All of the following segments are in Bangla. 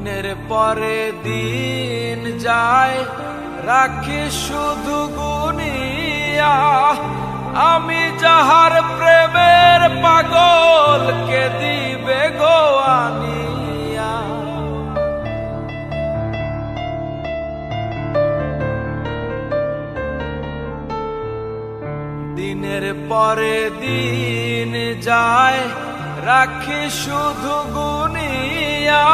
দিনের পরে দিন যায় রাখি শুধু গুনিয়া, আমি যাহার প্রেমের পাগল কে দিবে গো আনিয়া। দিনের পরে দিন যায় রাখি শুধু গুনিয়া,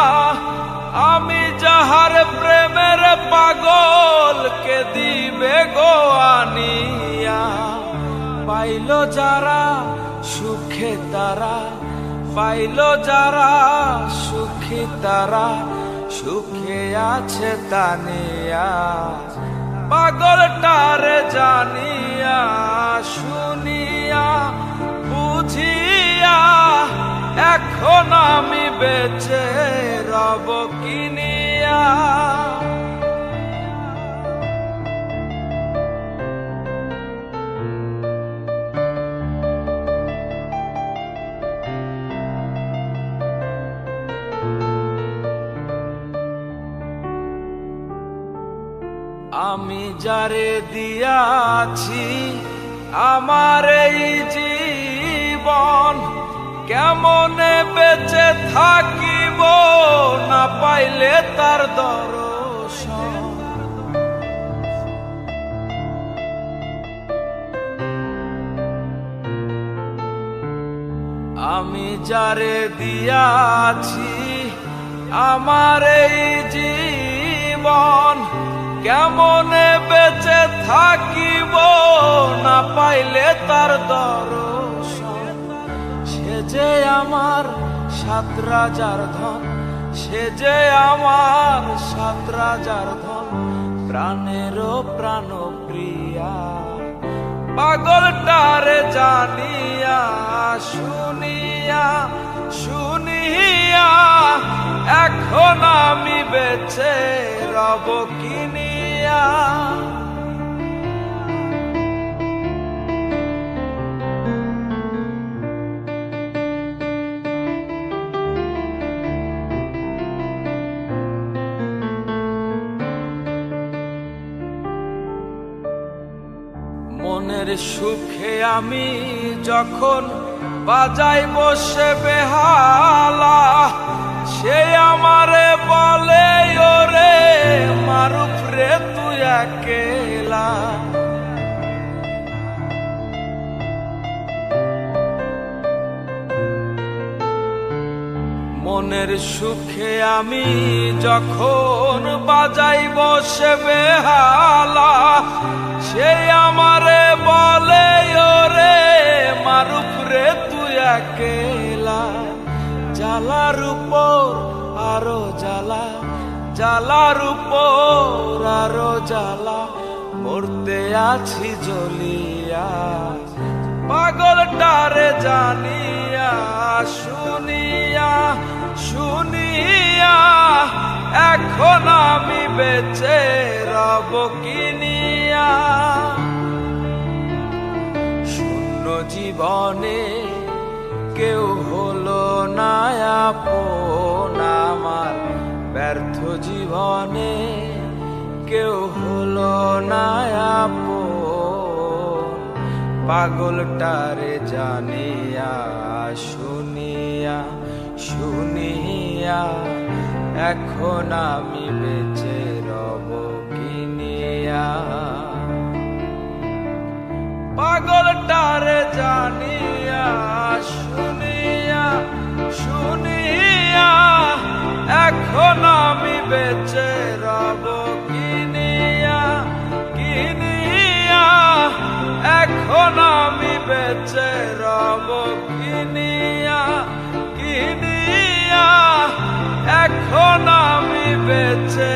আমি যাহার প্রেমের পাগল কে দিবে গো আনিয়া। পাইল যারা সুখে তারা, পাইল যারা সুখী তারা, সুখে আছে তানিয়া। পাগলটারে জানিয়া শুনিয়া বুঝিয়া, এখন আমি বেঁচে রব কিনিয়া। আমি যারে দিয়াছি আমার এই জীবন, কেমনে বেঁচে থাকিব না পাইলে তার দর্শন। আমি যারে দিয়াছি আমার এই জীবন, কেমনে বেঁচে থাকিব না পাইলে তার দর্শন। সে যে আমার ৭ রাজার ধন, সে যে আমার ৭ রাজার ধন, প্রাণেরও প্রাণ প্রিয়া। পাগলটারে জানিয়া শুনিয়া শুনিয়া, এখন আমি বেঁচে রব কিনিয়া। মনের সুখে আমি যখন বাজাই বসে বেহালা, সে আমারে বলে ওরে মারুফ রে তুই একেলা। মনের সুখে আমি যখন বাজাই বসে বেহালা, সে আমারে বলে ওরে মারুফ রে তুই একেলা। জ্বালার উপর আরো জ্বালা, জ্বালার উপর আরো জ্বালা, মরতে আছি জ্বলিয়া। পাগলটারে জানিয়া শুনিয়া শুনিয়া, এখন আমি বেঁচে রব কিনিয়া। শূন্য জীবনে কেউ হলো না আপন আমার, ব্যর্থ জীবনে কেউ হলো না আপন। পাগলটারে জানিয়া শুনিয়া শুনিয়া, এখন আমি বেঁচে রব কিনিয়া। পাগলটারে জানিয়া শুনিয়া শুনিয়া, এখন আমি বেঁচে রব কিনিয়া কিনিয়া। এখন আমি বেঁচে রব কিনিয়া কিনিয়া, এখন আমি বেঁচে